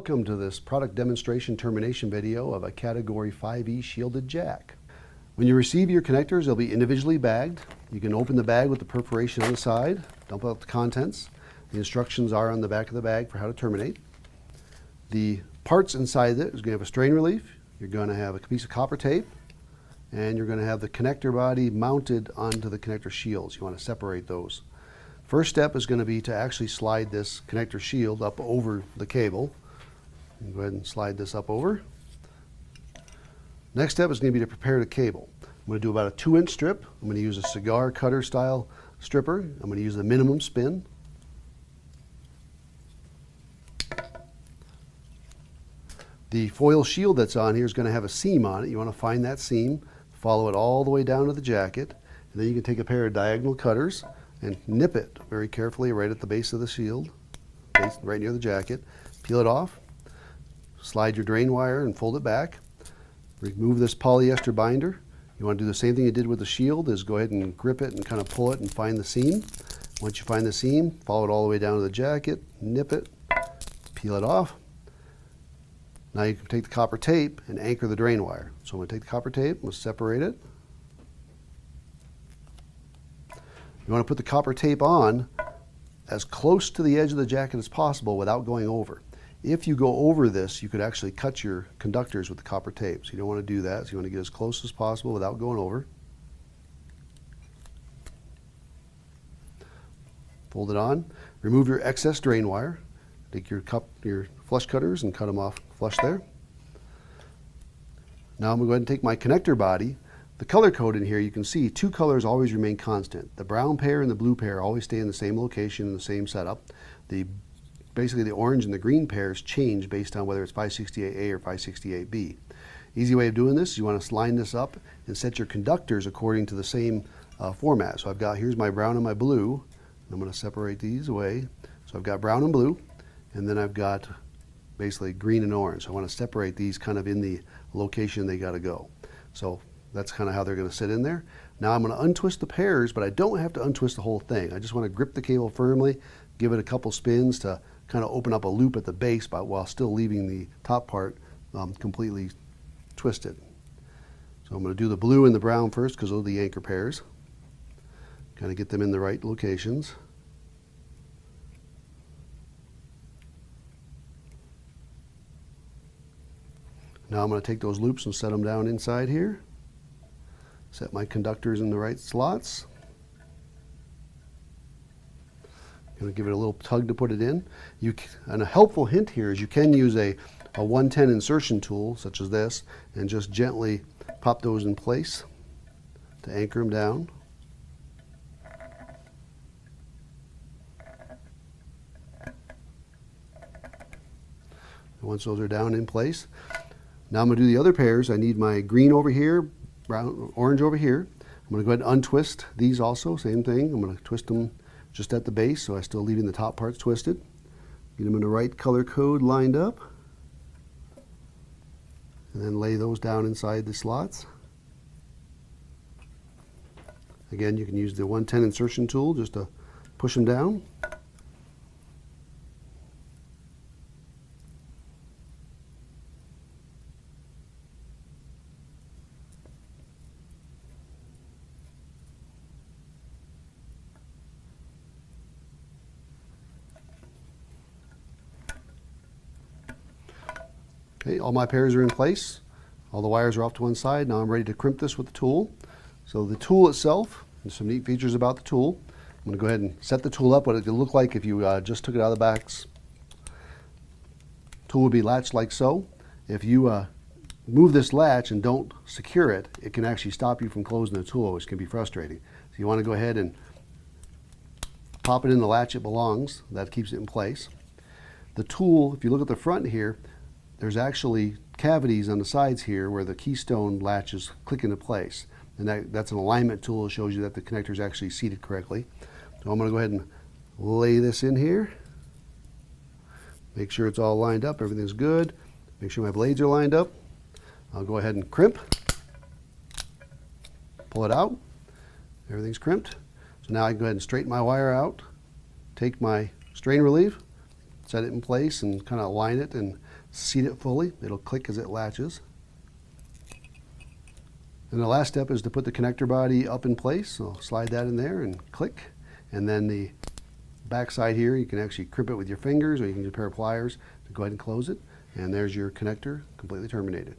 Welcome to this product demonstration termination video of a Category 5E shielded jack. When you receive your connectors, they'll be individually bagged. You can open the bag with the perforation on the side, dump out the contents. The instructions are on the back of the bag for how to terminate. The parts inside it is going to have a strain relief, you're going to have a piece of copper tape, and you're going to have the connector body mounted onto the connector shields. You want to separate those. First step is going to be to actually slide this connector shield up over the cable. Go ahead and slide this up over. Next step is going to be to prepare the cable. I'm going to do about a 2-inch strip. I'm going to use a cigar cutter style stripper. I'm going to use the minimum spin. The foil shield that's on here is going to have a seam on it. You want to find that seam, follow it all the way down to the jacket, and then you can take a pair of diagonal cutters and nip it very carefully right at the base of the shield, right near the jacket. Peel it off, slide your drain wire and fold it back. Remove this polyester binder. You want to do the same thing you did with the shield, is go ahead and grip it and kind of pull it and find the seam. Once you find the seam, follow it all the way down to the jacket, nip it, peel it off. Now you can take the copper tape and anchor the drain wire. So I'm going to take the copper tape, we'll separate it. You want to put the copper tape on as close to the edge of the jacket as possible without going over. If you go over this, you could actually cut your conductors with the copper tape. So you don't want to do that. So you want to get as close as possible without going over. Fold it on. Remove your excess drain wire. Take your flush cutters and cut them off flush there. Now I'm going to go ahead and take my connector body. The color code in here, you can see two colors always remain constant. The brown pair and the blue pair always stay in the same location in the same setup. Basically the orange and the green pairs change based on whether it's 568A or 568B. Easy way of doing this is you want to line this up and set your conductors according to the same format. So here's my brown and my blue. I'm going to separate these away. So I've got brown and blue, and then I've got basically green and orange. So I want to separate these kind of in the location they got to go. So that's kind of how they're going to sit in there. Now I'm going to untwist the pairs, but I don't have to untwist the whole thing. I just want to grip the cable firmly, give it a couple spins to kind of open up a loop at the base, but while still leaving the top part completely twisted. So I'm going to do the blue and the brown first because those are the anchor pairs. Kind of get them in the right locations. Now I'm going to take those loops and set them down inside here. Set my conductors in the right slots. Going to give it a little tug to put it in. And a helpful hint here is you can use a 110 insertion tool, such as this, and just gently pop those in place to anchor them down. And once those are down in place, now I'm going to do the other pairs. I need my green over here, brown, orange over here. I'm going to go ahead and untwist these also, same thing. I'm going to twist them just at the base, so I'm still leaving the top parts twisted. Get them in the right color code lined up. And then lay those down inside the slots. Again, you can use the 110 insertion tool just to push them down. Okay, all my pairs are in place. All the wires are off to one side. Now I'm ready to crimp this with the tool. So the tool itself, there's some neat features about the tool. I'm going to go ahead and set the tool up what it could look like if you just took it out of the box. Tool would be latched like so. If you move this latch and don't secure it, it can actually stop you from closing the tool, which can be frustrating. So you want to go ahead and pop it in the latch it belongs. That keeps it in place. The tool, if you look at the front here, there's actually cavities on the sides here where the keystone latches click into place. And that's an alignment tool that shows you that the connector is actually seated correctly. So I'm going to go ahead and lay this in here. Make sure it's all lined up, everything's good. Make sure my blades are lined up. I'll go ahead and crimp. Pull it out. Everything's crimped. So now I can go ahead and straighten my wire out, take my strain relief, set it in place and kind of align it and seat it fully. It'll click as it latches. And the last step is to put the connector body up in place. So slide that in there and click. And then the back side here, you can actually crimp it with your fingers, or you can use a pair of pliers to go ahead and close it. And there's your connector completely terminated.